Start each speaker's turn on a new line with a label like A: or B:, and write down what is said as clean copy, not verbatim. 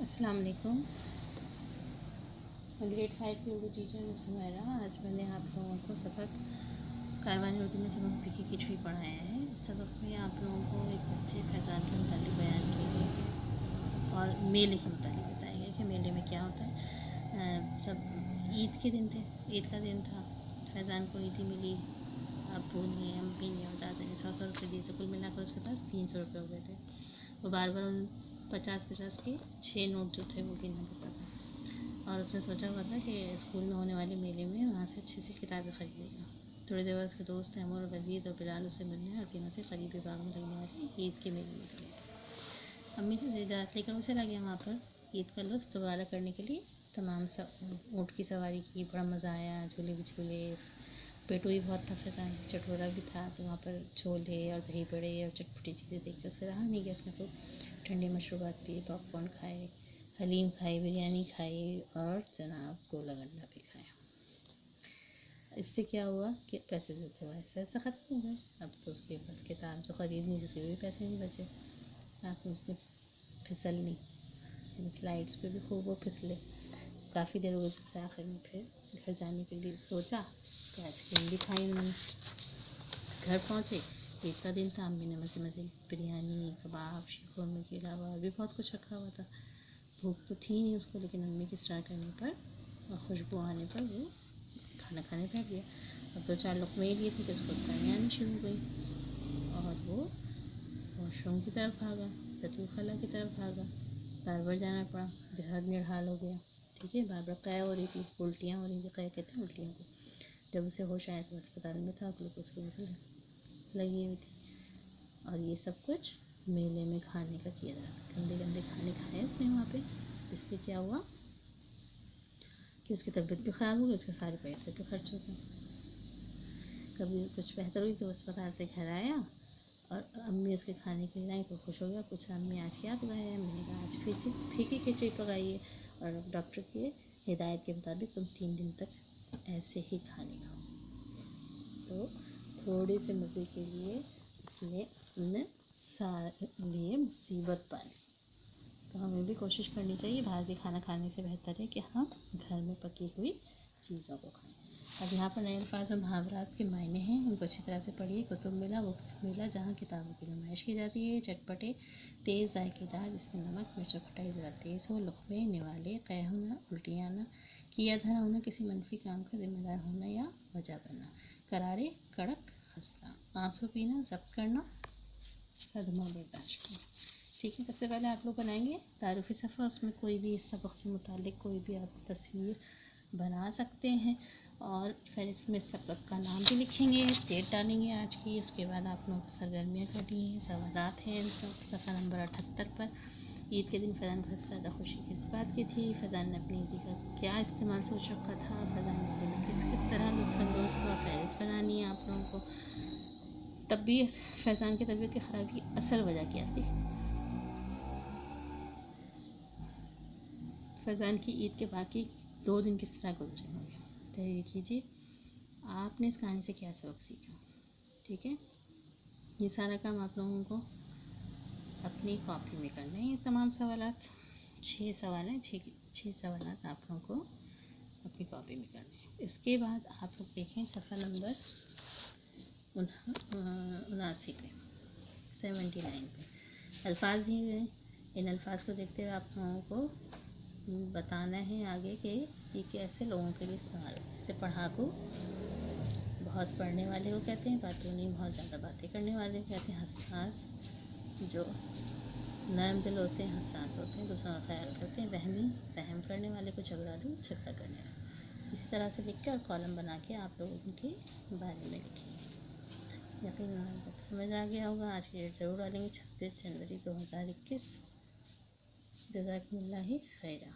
A: अस्सलाम वालेकुम। ग्रेड 5 की उर्दू टीचर मैं सुमैरा। आज मैंने आप लोगों को सबक कारवानी उर्दू में सबक फीकी खिचड़ी पढ़ाया है। इस सबक में आप लोगों को एक बच्चे फैज़ान के मुतालिक बयान किए गए और मेले के मुतालिक बताया गया कि मेले में क्या होता है। सब ईद के दिन थे, ईद का दिन था। फैज़ान को ईदी मिली, अब्बू ने अम्मी ने और दादा ने 100 रुपये दिए, तो कुल मिलाकर उसके पास 300 रुपये हो गए थे। वो बार बार उन 50-50 के 6 नोट जो थे वो गिनना पड़ता था और उसने सोचा हुआ था कि स्कूल में होने वाले मेले में वहाँ से अच्छी सी किताबें ख़रीदेगा। थोड़ी देर बाद उसके दोस्त तैमूर और वलीद और बिलाल उससे मिलने और तीनों से करीबी बाग में लगने वाले ईद के मेले में चले गए। अम्मी से इजाज़त लेकर वो चला गया वहाँ पर ईद का लुत्फ़ दोबारा करने के लिए। तमाम ऊँट की सवारी की, बड़ा मज़ा आया, झूले भी झूले। पेटू भी बहुत था, फैज़ान चटोरा भी था, तो वहाँ पर छोले और दही बड़े और चटपटी चीज़ें देख के उससे रहा नहीं गया। उसने खूब ठंडी मशरूबात पिए, पॉपकॉर्न खाए, हलीम खाई, बिरयानी खाई और जनाब गोला गंडा भी खाया। इससे क्या हुआ कि पैसे जो थे वो ऐसे ऐसे ख़त्म हो गए। अब तो उसके पास किताब तो ख़रीदनी, जिसके भी पैसे नहीं बचे। आप उसने फिसलनी स्लाइड्स पे भी खूब वो फिसले। काफ़ी देर हो गई, सबसे आखिर में फिर घर जाने के लिए सोचा तो आइसक्रीम भी खाई उन्होंने। घर पहुँचे, ईद का दिन था। अम्मी ने मज़े मज़े बिरयानी, कबाब, शीख खुरमे के अलावा और भी बहुत कुछ रखा हुआ था। भूख तो थी नहीं उसको, लेकिन अम्मी के स्टार्ट करने पर और खुशबू आने पर वो खाना खाने बैठ गया। अब 2-4 लुक़मे लिए थे कि उसको तनी आनी शुरू हो गई और वो वॉशरूम की तरफ भागा, ततू खाला की तरफ भागा। बार बार जाना पड़ा, बेहद निढाल हो गया। ठीक है, बार बार क़य हो रही थी, उल्टियाँ हो रही थी। क़य कहते हैं उल्टियों को। जब उसे होश आया तो अस्पताल में था, ग्लूकोज की बोतल लगी हुई थी और ये सब कुछ मेले में खाने का किया जा रहा। गंदे गंदे खाने खाए उसने वहाँ पे। इससे क्या हुआ कि उसकी तबीयत भी ख़राब हो गई, उसके सारे पैसे भी खर्च हो गए। कभी कुछ बेहतर हुई तो अस्पताल से घर आया और अम्मी उसके खाने के लिए लाई तो खुश हो गया। पूछा, अम्मी आज क्या पकाया है? मैंने कहा आज फीकी खिचड़ी पकाई है और डॉक्टर की हिदायत के मुताबिक तुम 3 दिन तक ऐसे ही खाने खाओ। तो थोड़े से मज़े के लिए उसने अपने लिए मुसीबत पाली। तो हमें भी कोशिश करनी चाहिए, बाहर के खाना खाने से बेहतर है कि हम घर में पकी हुई चीज़ों को खाएं। अब यहाँ पर नए अल्फाज और मुहावरात के मायने हैं, उनको अच्छी तरह से पढ़िए। कुतुब मिला वो मिला जहाँ किताबों की नुमाइश की जाती है। चटपटे तेज़ जायकेदार जिसमें नमक मिर्च खटाई ज़रा तेज़ हो, लुक़मे निवाले, क़य होना, उल्टियाँ ना, किया धरा होना, किसी मनफी काम का जिम्मेदार होना या वजह बनना, करारे कड़क खस्ता, आंसू पीना, ज़ब्त करना, सदमा बर्दाश्त करना। ठीक है, सबसे पहले आप लोग बनाएंगे तारुफ़ी सफ़ा। उसमें कोई भी इस सबक से मुतालिक कोई भी आप तस्वीर बना सकते हैं और फिर इसमें सबक का नाम भी लिखेंगे, डेट डालेंगे आज की। उसके बाद आप लोगों को सरगर्मियाँ करनी हैं, सवालात हैं सफ़ा नंबर 78 पर। ईद के दिन फैज़ान को सबसे ज़्यादा खुशी किस बात की थी? फैज़ान ने अपनी ईदी का क्या इस्तेमाल सोच रखा था? फैज़ान ने किस किस तरह लुत्फ़अंदोज़ हुआ? फ़हरिस्त बनानी है आप लोगों को। तबीयत फैज़ान की तबीयत की ख़राबी की असल वजह क्या थी? फैज़ान की ईद के बाकी 2 दिन किस तरह गुजरे होंगे? तहरीर कीजिए। आपने इस कहानी से क्या सबक सीखा? ठीक है, ये सारा काम आप लोगों को अपनी कॉपी में करना है। ये तमाम सवालात 6 सवाल हैं, 6 सवालात आप लोगों को अपनी कॉपी में करने हैं। इसके बाद आप लोग देखें सफ़ा नंबर 79 पे, 79 पे अल्फाज दिए गए। इन अल्फाज को देखते हुए आप लोगों को बताना है आगे कि ये कैसे लोगों के लिए इस्तेमाल है। जैसे पढ़ाकू बहुत पढ़ने वाले को कहते हैं, बातूनी बहुत ज़्यादा बातें करने वाले को कहते हैं, हसास जो नरम दिल होते हैं, हसास होते हैं, दूसरों का ख्याल करते हैं, वहमी वहम करने वाले को झगड़ालू झगड़ा करने वाले। इसी तरह से लिख के और कॉलम बना के आप लोग उनके बारे में लिखिए। यकीनन आपको समझ आ गया होगा। आज की डेट ज़रूर डालेंगे 26 जनवरी 2021। जज़ाकुमुल्लाह खैरा।